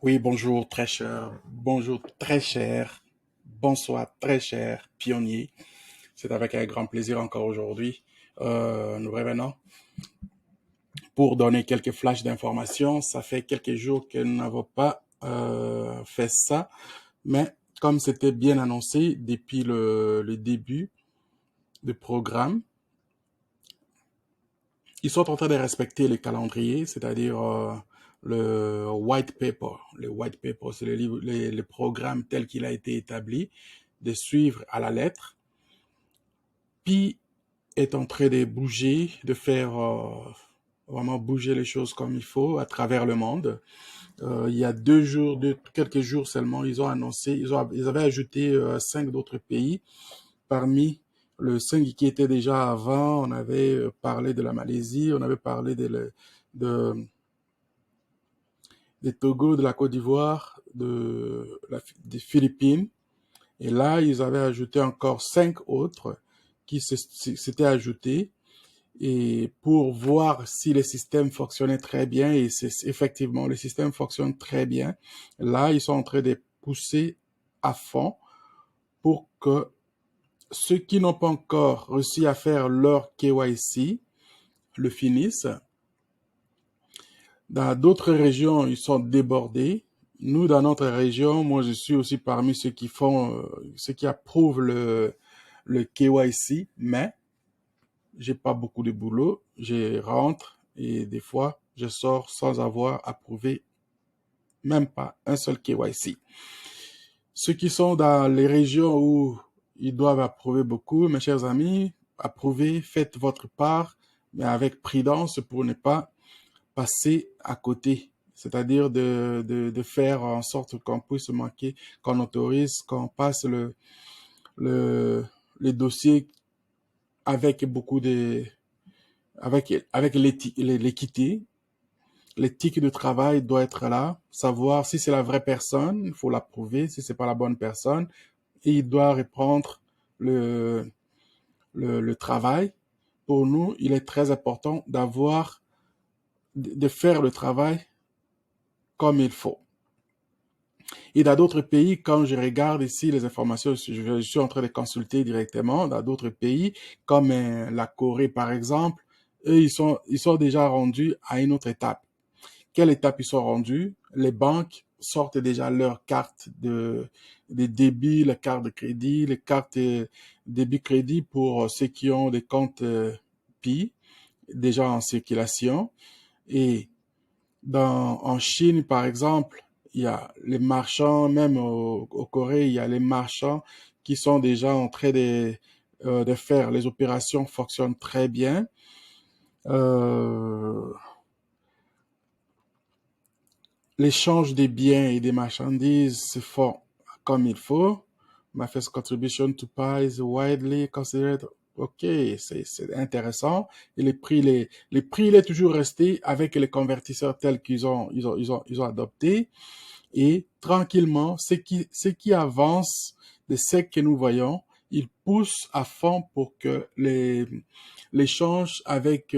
Oui, bonjour très cher, bonsoir très cher pionnier. C'est avec un grand plaisir encore aujourd'hui. Nous revenons pour donner quelques flashs d'informations. Ça fait quelques jours que nous n'avons pas fait ça, mais comme c'était bien annoncé depuis le début du programme, ils sont en train de respecter le calendrier, c'est-à-dire le white paper. Le white paper, c'est le livre, le programme tel qu'il a été établi, de suivre à la lettre. Puis est en train de bouger, de faire vraiment bouger les choses comme il faut à travers le monde. Il y a quelques jours seulement, ils ont annoncé, ils avaient ajouté 5 d'autres pays parmi le 5 qui était déjà avant. On avait parlé de la Malaisie, on avait parlé de, des Togo, de la Côte d'Ivoire, des Philippines. Et là, ils avaient ajouté encore 5 autres qui s'étaient ajoutés et pour voir si le système fonctionnait très bien. Et effectivement, le système fonctionne très bien. Là, ils sont en train de pousser à fond pour que ceux qui n'ont pas encore réussi à faire leur KYC le finissent. Dans d'autres régions, ils sont débordés. Nous, dans notre région, moi, je suis aussi parmi ceux qui font, ceux qui approuvent le KYC, mais j'ai pas beaucoup de boulot. Je rentre et des fois, je sors sans avoir approuvé même pas un seul KYC. Ceux qui sont dans les régions où ils doivent approuver beaucoup, mes chers amis, approuvez, faites votre part, mais avec prudence pour ne pas passer à côté. C'est-à-dire de faire en sorte qu'on puisse manquer, qu'on autorise, qu'on passe le, les dossiers avec beaucoup de, avec l'équité. L'éthique de travail doit être là, savoir si c'est la vraie personne, il faut l'approuver, si c'est pas la bonne personne, et il doit reprendre le, le travail. Pour nous, il est très important de faire le travail comme il faut. Et dans d'autres pays, quand je regarde ici les informations, je suis en train de consulter directement dans d'autres pays, comme la Corée par exemple, eux, ils sont déjà rendus à une autre étape. Quelle étape ils sont rendus? Les banques sortent déjà leurs cartes de débit, les cartes de crédit, les cartes débit crédit pour ceux qui ont des comptes PI déjà en circulation. Et en Chine, par exemple, il y a les marchands, même au Corée, il y a les marchands qui sont déjà en train de faire les opérations fonctionnent très bien. Euh, L'échange des biens et des marchandises se font comme il faut. Manifest contribution to pie is widely considered. Ok, c'est intéressant. Et les prix, il est toujours resté avec les convertisseurs tels qu'ils ont adopté. Et tranquillement, ce qui avance de ce que nous voyons, ils poussent à fond pour que l'échange avec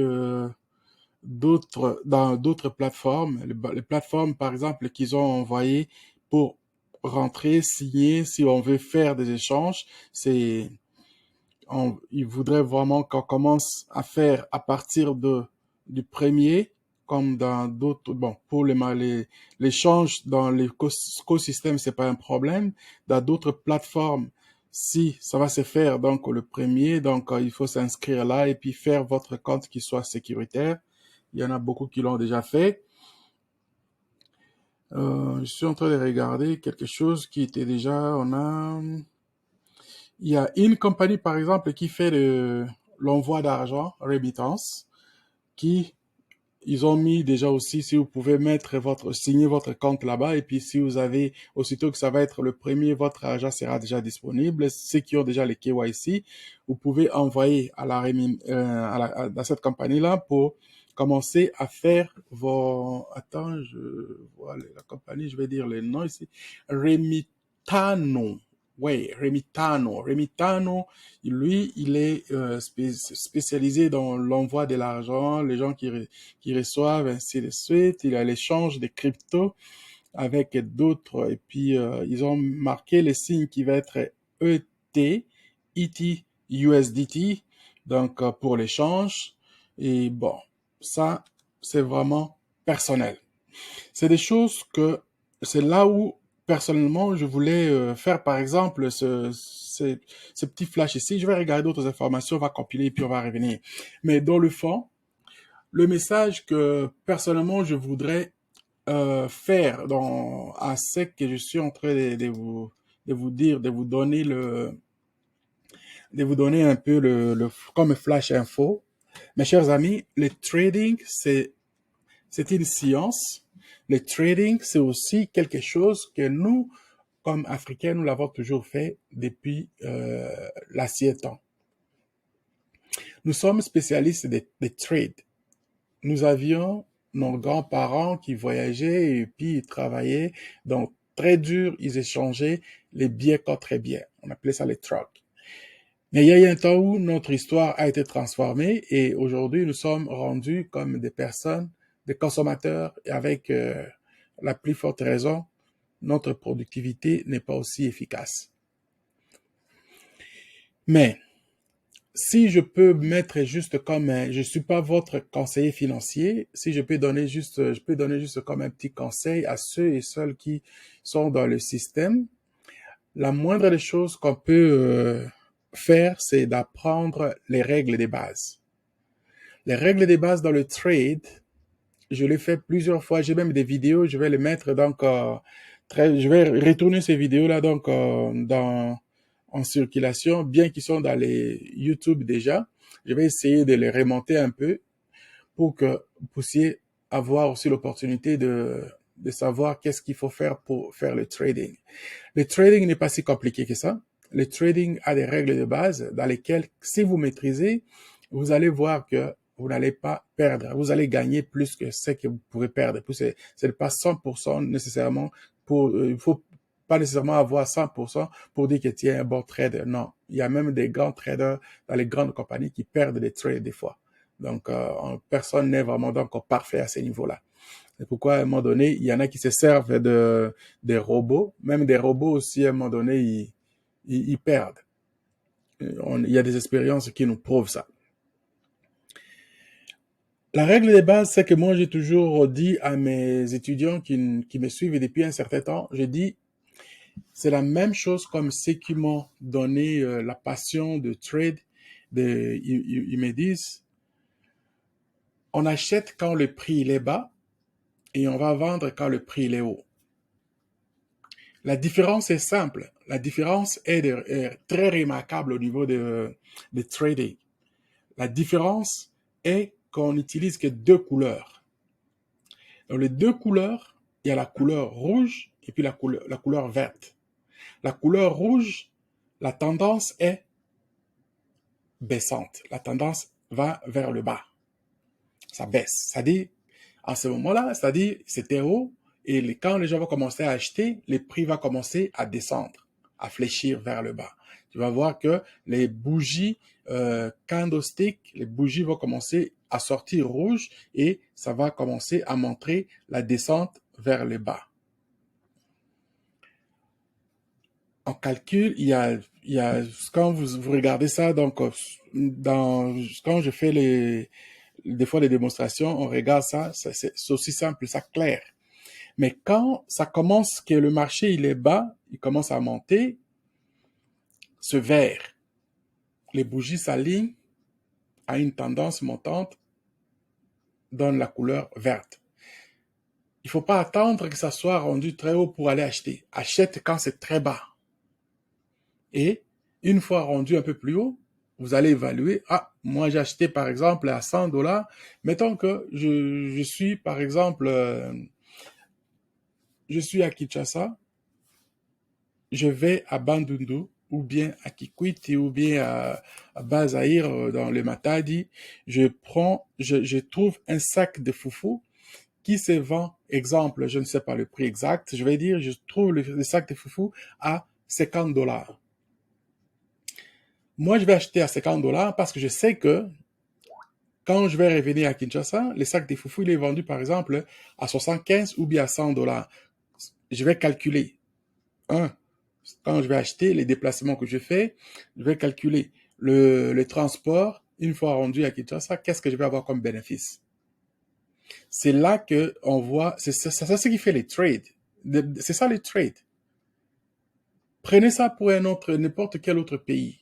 dans d'autres plateformes, les plateformes par exemple qu'ils ont envoyées pour rentrer, signer, si on veut faire des échanges, ils voudraient vraiment qu'on commence à faire à partir du premier, comme dans d'autres, bon, pour l'échange dans l'écosystème, c'est pas un problème. Dans d'autres plateformes, si ça va se faire, donc le premier, donc il faut s'inscrire là et puis faire votre compte qui soit sécuritaire. Il y en a beaucoup qui l'ont déjà fait. Je suis en train de regarder quelque chose qui était déjà, il y a une compagnie par exemple qui fait l'envoi d'argent, remittance, qui ils ont mis déjà aussi si vous pouvez signer votre compte là-bas et puis si vous avez, aussitôt que ça va être le premier, votre argent sera déjà disponible. Ceux qui ont déjà les KYC, vous pouvez envoyer à cette compagnie-là pour commencer à faire attends, je vois la compagnie, je vais dire le nom ici, Remitano. Oui, Remitano. Remitano, lui, il est spécialisé dans l'envoi de l'argent, les gens qui reçoivent, ainsi de suite. Il y a l'échange des cryptos. avec d'autres, et puis ils ont marqué les signes qui va être ET, ET, USDT, donc pour l'échange. Et bon, ça, c'est vraiment personnel. C'est des choses que c'est là où personnellement je voulais faire par exemple ce petit flash ici. Je vais regarder d'autres informations, on va compiler et puis on va revenir. Mais dans le fond, le message que personnellement je voudrais faire à ce que je suis en train de vous dire, de vous donner un peu comme flash info. Mes chers amis, le trading, c'est une science. Le trading, c'est aussi quelque chose que nous, comme Africains, nous l'avons toujours fait depuis l'assiette-temps. Nous sommes spécialistes des trades. Nous avions nos grands-parents qui voyageaient et puis ils travaillaient. Donc, très dur, ils échangeaient les biens contre les biens. On appelait ça les trucks. Mais il y a eu un temps où notre histoire a été transformée et aujourd'hui, nous sommes rendus comme des personnes, des consommateurs et avec la plus forte raison, notre productivité n'est pas aussi efficace. Mais si je peux mettre juste comme je suis pas votre conseiller financier, si je peux donner juste comme un petit conseil à ceux et celles qui sont dans le système. La moindre des choses qu'on peut faire, c'est d'apprendre les règles des bases. Les règles des bases dans le trade, je l'ai fait plusieurs fois. J'ai même des vidéos, je vais les mettre donc je vais retourner ces vidéos-là donc en circulation, bien qu'ils sont dans les YouTube déjà. Je vais essayer de les remonter un peu pour que vous puissiez avoir aussi l'opportunité de savoir qu'est-ce qu'il faut faire pour faire le trading. Le trading n'est pas si compliqué que ça. Le trading a des règles de base dans lesquelles, si vous maîtrisez, vous allez voir que vous n'allez pas perdre. Vous allez gagner plus que ce que vous pouvez perdre. C'est pas 100% nécessairement il faut pas nécessairement avoir 100% pour dire que tu es un bon trader. Non. Il y a même des grands traders dans les grandes compagnies qui perdent des trades des fois. Donc, personne n'est vraiment donc parfait à ce niveau-là. C'est pourquoi, à un moment donné, il y en a qui se servent des robots. Même des robots aussi, à un moment donné, ils perdent. Il y a des expériences qui nous prouvent ça. La règle de base, c'est que moi, j'ai toujours dit à mes étudiants qui me suivent depuis un certain temps, je dis, c'est la même chose comme ceux qui m'ont donné la passion de trade. Ils me disent, on achète quand le prix il est bas et on va vendre quand le prix il est haut. La différence est simple. La différence est très remarquable au niveau de trading. La différence est qu'on n'utilise que deux couleurs. Dans les deux couleurs, il y a la couleur rouge et puis la couleur verte. La couleur rouge, la tendance est baissante. La tendance va vers le bas. Ça baisse. C'est-à-dire, en ce moment-là, c'est-à-dire, c'était haut, et quand les gens vont commencer à acheter, les prix vont commencer à descendre, à fléchir vers le bas. Tu vas voir que les bougies candlestick, les bougies vont commencer à sortir rouge et ça va commencer à montrer la descente vers le bas. En calcul, il y a quand vous regardez ça, donc quand je fais des fois les démonstrations, on regarde ça, c'est aussi simple, ça clair. Mais quand ça commence, que le marché il est bas, il commence à monter, ce vert, les bougies s'alignent à une tendance montante, donne la couleur verte. Il ne faut pas attendre que ça soit rendu très haut pour aller acheter. Achète quand c'est très bas. Et une fois rendu un peu plus haut, vous allez évaluer, ah, moi j'ai acheté par exemple à $100. Mettons que je suis par exemple, je suis à Kinshasa, je vais à Bandundu, ou bien à Kikwiti, ou bien à Bazaïr dans le Matadi, je trouve un sac de foufou qui se vend, exemple, je ne sais pas le prix exact, je vais dire, je trouve le sac de foufou à $50. Moi, je vais acheter à $50 parce que je sais que quand je vais revenir à Kinshasa, le sac de foufou, il est vendu par exemple à 75 ou bien à $100. je vais calculer, un, quand je vais acheter, les déplacements que je fais, je vais calculer le transport, une fois rendu à Kinshasa, qu'est-ce que je vais avoir comme bénéfice? C'est là que on voit, c'est ça ce qui fait les trades. C'est ça les trades. Prenez ça pour un autre, n'importe quel autre pays.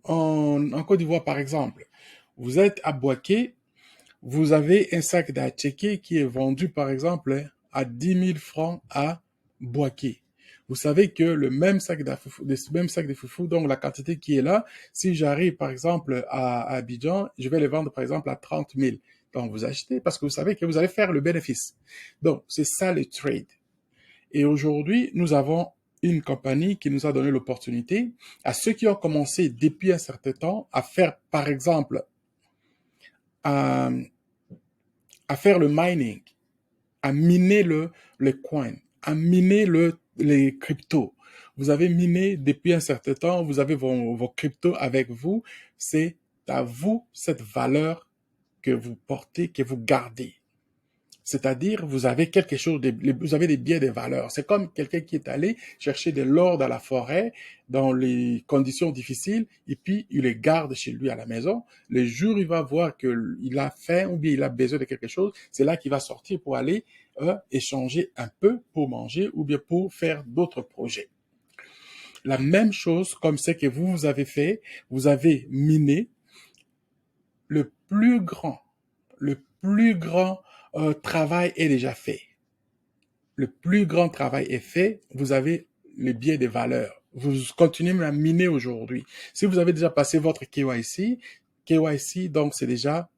En Côte d'Ivoire, par exemple, vous êtes à Boaké, vous avez un sac d'Atchéké qui est vendu, par exemple, à 10 000 francs à Boaké. Vous savez que le même sac de foufou, donc la quantité qui est là, si j'arrive, par exemple, à Abidjan, je vais les vendre, par exemple, à 30 000. Donc, vous achetez parce que vous savez que vous allez faire le bénéfice. Donc, c'est ça le trade. Et aujourd'hui, nous avons une compagnie qui nous a donné l'opportunité à ceux qui ont commencé depuis un certain temps à faire, par exemple, à, à faire le mining, à miner le coin, à miner les cryptos. Vous avez miné depuis un certain temps, vous avez vos cryptos avec vous. C'est à vous cette valeur que vous portez, que vous gardez. C'est-à-dire, vous avez quelque chose, vous avez des biens de valeur. C'est comme quelqu'un qui est allé chercher de l'or dans la forêt, dans les conditions difficiles, et puis il les garde chez lui à la maison. Le jour où il va voir qu'il a faim ou bien il a besoin de quelque chose, c'est là qu'il va sortir pour aller échanger un peu pour manger ou bien pour faire d'autres projets. La même chose comme c'est que vous avez fait, vous avez miné le plus grand, le plus grand travail est déjà fait. Le plus grand travail est fait, vous avez les biais des valeurs. Vous continuez à miner aujourd'hui. Si vous avez déjà passé votre KYC, donc c'est déjà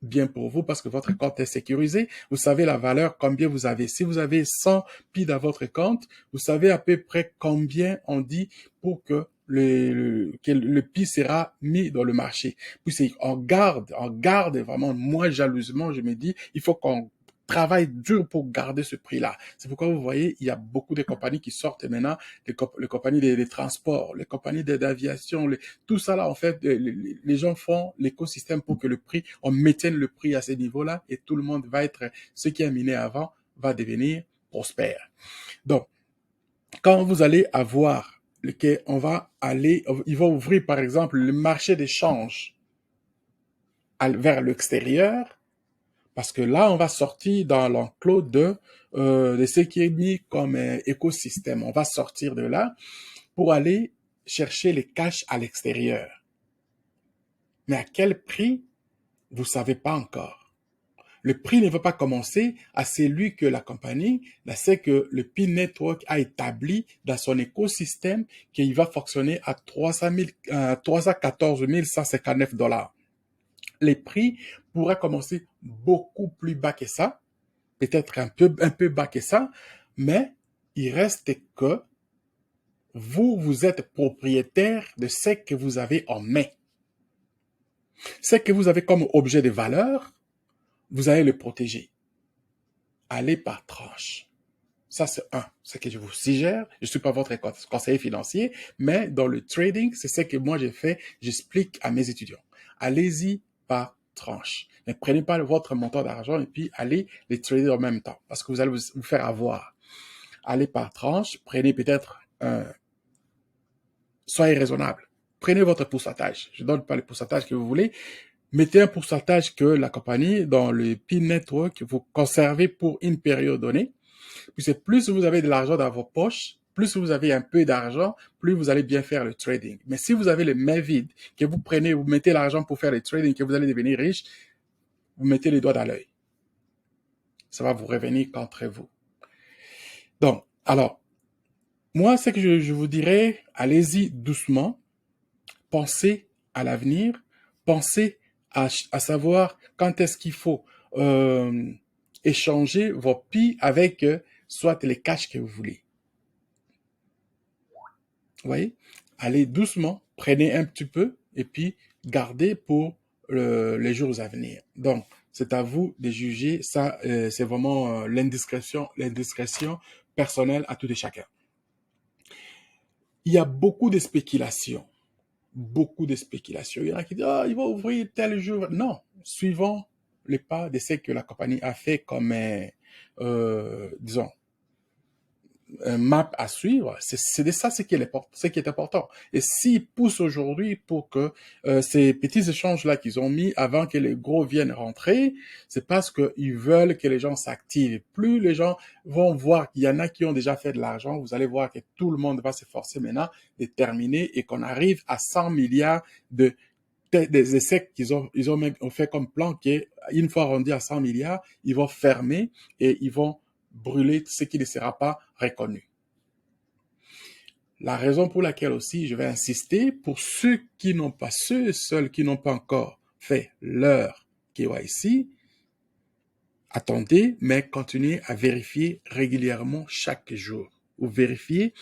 bien pour vous parce que votre compte est sécurisé. Vous savez la valeur, combien vous avez. Si vous avez 100 pi dans votre compte, vous savez à peu près combien on dit pour que le pi sera mis dans le marché. Puis on garde vraiment, moi jalousement, je me dis, il faut qu'on travaille dur pour garder ce prix-là. C'est pourquoi vous voyez, il y a beaucoup de compagnies qui sortent maintenant, les compagnies des transports, les compagnies d'aviation, tout ça là, en fait, les gens font l'écosystème pour que le prix, on maintienne le prix à ce niveau-là et tout le monde va être, ce qui a miné avant, va devenir prospère. Donc, quand vous allez avoir, on va aller, il va ouvrir par exemple le marché d'échange vers l'extérieur, parce que là, on va sortir dans l'enclos de ce qui est mis comme écosystème. On va sortir de là pour aller chercher les cash à l'extérieur. Mais à quel prix? Vous ne savez pas encore. Le prix ne va pas commencer à celui que la compagnie, c'est que le Pi Network a établi dans son écosystème qu'il va fonctionner à 314 159 $. Les prix pourraient commencer beaucoup plus bas que ça, peut-être un peu bas que ça, mais il reste que vous êtes propriétaire de ce que vous avez en main. Ce que vous avez comme objet de valeur, vous allez le protéger. Allez par tranche. Ça, c'est ce que je vous suggère. Je ne suis pas votre conseiller financier, mais dans le trading, c'est ce que moi j'ai fait. J'explique à mes étudiants. Allez-y par tranche. Ne prenez pas votre montant d'argent et puis allez les trader en même temps parce que vous allez vous faire avoir. Allez par tranche. Prenez peut-être soyez raisonnable. Prenez votre pourcentage. Je ne donne pas le pourcentage que vous voulez. Mettez un pourcentage que la compagnie, dans le Pi Network, vous conservez pour une période donnée. Puis c'est plus vous avez de l'argent dans vos poches, plus vous avez un peu d'argent, plus vous allez bien faire le trading. Mais si vous avez les mains vides, que vous prenez, vous mettez l'argent pour faire le trading, que vous allez devenir riche, vous mettez les doigts dans l'œil. Ça va vous revenir contre vous. Donc, alors, moi, ce que je vous dirais, allez-y doucement, pensez à l'avenir, pensez à savoir quand est-ce qu'il faut échanger vos pi avec soit les cash que vous voulez. Vous voyez? Allez doucement, prenez un petit peu et puis gardez pour les jours à venir. Donc, c'est à vous de juger. Ça, c'est vraiment l'indiscrétion personnelle à tout et chacun. Il y a beaucoup de spéculations. Beaucoup de spéculations. Il y en a qui disent, ah, il va ouvrir tel jour. Non, suivant les pas de ce que la compagnie a fait comme, disons, un map à suivre, c'est de ça ce qui est important. Et s'ils poussent aujourd'hui pour que ces petits échanges-là qu'ils ont mis avant que les gros viennent rentrer, c'est parce qu'ils veulent que les gens s'activent. Plus les gens vont voir qu'il y en a qui ont déjà fait de l'argent, vous allez voir que tout le monde va s'efforcer maintenant de terminer et qu'on arrive à 100 milliards des essais ils ont même fait comme plan qu'une fois rendu à 100 milliards, ils vont fermer et ils vont brûler ce qui ne sera pas reconnu. La raison pour laquelle aussi je vais insister pour ceux seuls qui n'ont pas encore fait leur KYC, attendez, mais continuez à vérifier régulièrement chaque jour. Vous vérifiez,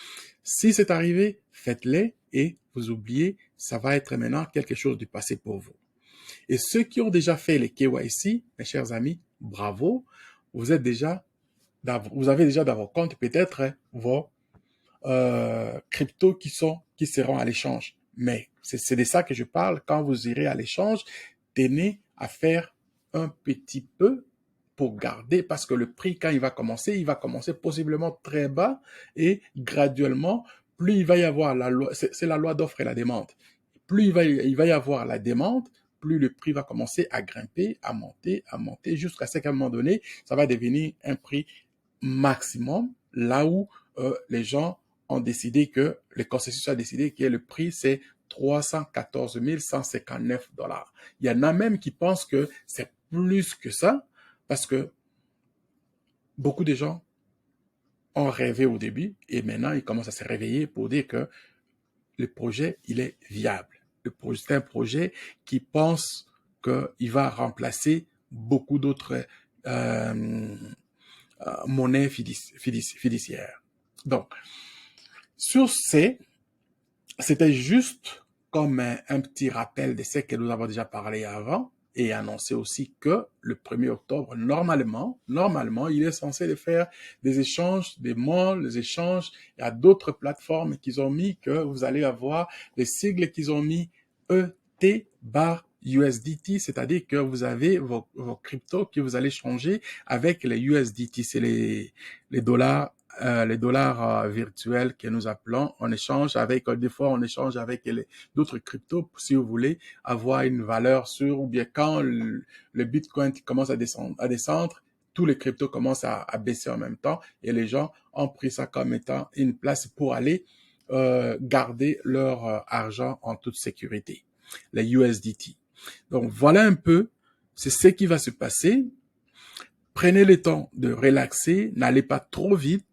si c'est arrivé, faites-le et vous oubliez, ça va être maintenant quelque chose du passé pour vous. Et ceux qui ont déjà fait les KYC, mes chers amis, bravo, vous avez déjà dans vos comptes peut-être vos cryptos qui seront à l'échange. Mais c'est de ça que je parle. Quand vous irez à l'échange, tenez à faire un petit peu pour garder, parce que le prix, quand il va commencer possiblement très bas et graduellement, plus il va y avoir la loi, c'est la loi d'offre et la demande. Plus il va y avoir la demande, plus le prix va commencer à grimper, à monter, jusqu'à ce qu'à un moment donné, ça va devenir un prix maximum, là où les gens ont décidé que, le consensus a décidé que le prix, c'est 314 159 dollars. Il y en a même qui pensent que c'est plus que ça, parce que beaucoup de gens ont rêvé au début et maintenant ils commencent à se réveiller pour dire que le projet, il est viable. C'est un projet qui pense qu'il va remplacer beaucoup d'autres monnaies fiduciaires. Donc, sur c'était juste comme un petit rappel de ce que nous avons déjà parlé avant et annoncé aussi que le 1er octobre, normalement, il est censé faire des échanges, des malls, des échanges. Il y a d'autres plateformes qu'ils ont mis que vous allez avoir les sigles qu'ils ont mis ET bar USDT, c'est-à-dire que vous avez vos cryptos que vous allez changer avec les USDT, c'est les dollars virtuels que nous appelons. On échange avec, des fois on échange avec d'autres cryptos si vous voulez avoir une valeur sûre, ou bien quand le Bitcoin commence à descendre, tous les cryptos commencent à baisser en même temps et les gens ont pris ça comme étant une place pour aller garder leur argent en toute sécurité, les USDT. Donc voilà un peu, c'est ce qui va se passer. Prenez le temps de relaxer, n'allez pas trop vite,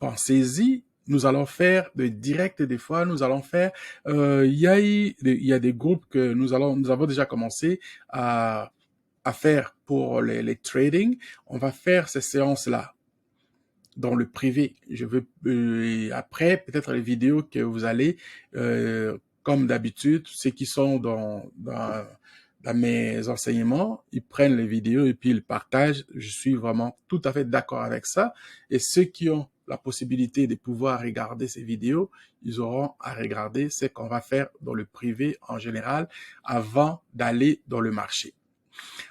pensez-y. Nous allons faire de direct des fois, nous allons faire, il y a des groupes que nous avons déjà commencé à faire pour les trading. On va faire ces séances-là dans le privé. Je veux après peut-être les vidéos que vous allez, comme d'habitude, ceux qui sont dans mes enseignements, ils prennent les vidéos et puis ils partagent. Je suis vraiment tout à fait d'accord avec ça. Et ceux qui ont la possibilité de pouvoir regarder ces vidéos, ils auront à regarder ce qu'on va faire dans le privé en général avant d'aller dans le marché.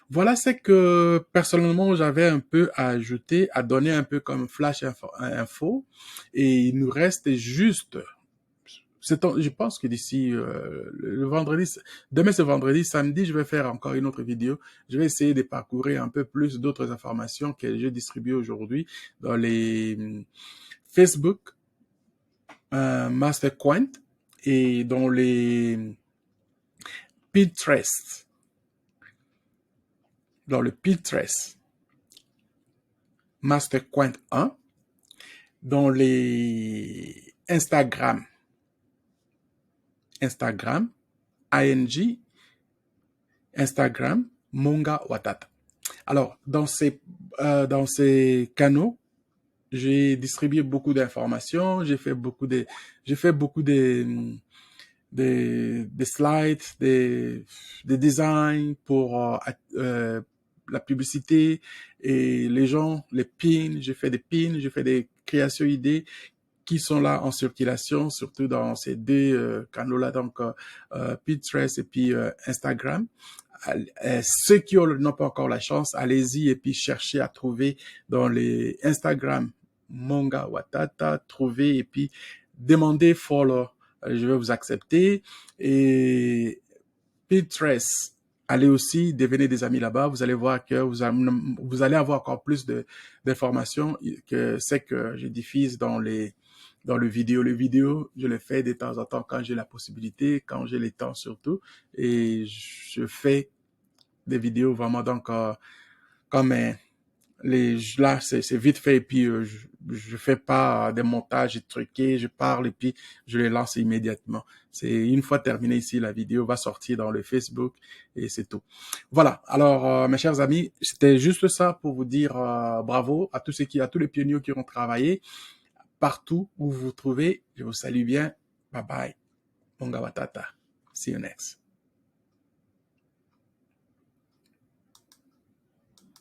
Voilà ce que personnellement j'avais un peu à ajouter, à donner un peu comme flash info. Et il nous reste juste, je pense que d'ici le vendredi, demain c'est vendredi, samedi je vais faire encore une autre vidéo. Je vais essayer de parcourir un peu plus d'autres informations que j'ai distribuées aujourd'hui dans les Facebook, MasterCoin et dans les Pinterest. Dans le Pinterest, MasterCoin 1, dans les Instagram, ING, Instagram, Monga Watata. Alors, dans ces canaux, j'ai distribué beaucoup d'informations, j'ai fait beaucoup de slides, des designs pour la publicité et les gens, les pins, j'ai fait des créations idées qui sont là en circulation, surtout dans ces deux canaux-là, donc Pinterest et puis Instagram. Ceux qui n'ont pas encore la chance, allez-y et puis cherchez à trouver dans les Instagram Monga Watata, trouvez et puis demandez follow. Je vais vous accepter. Et Pinterest, allez aussi, devenez des amis là-bas. Vous allez voir que vous allez avoir encore plus d'informations que c'est que je diffuse dans le vidéo. Les vidéos, je les fais de temps en temps quand j'ai la possibilité, quand j'ai le temps surtout. Et je fais des vidéos vraiment donc comme là c'est vite fait et puis je fais pas des montages truqués, je parle et puis je les lance immédiatement. C'est une fois terminé ici, la vidéo va sortir dans le Facebook et c'est tout. Voilà. Alors mes chers amis, c'était juste ça pour vous dire bravo à à tous les pionniers qui ont travaillé partout où vous vous trouvez. Je vous salue bien. Bye bye. Bonga Watata. See you next.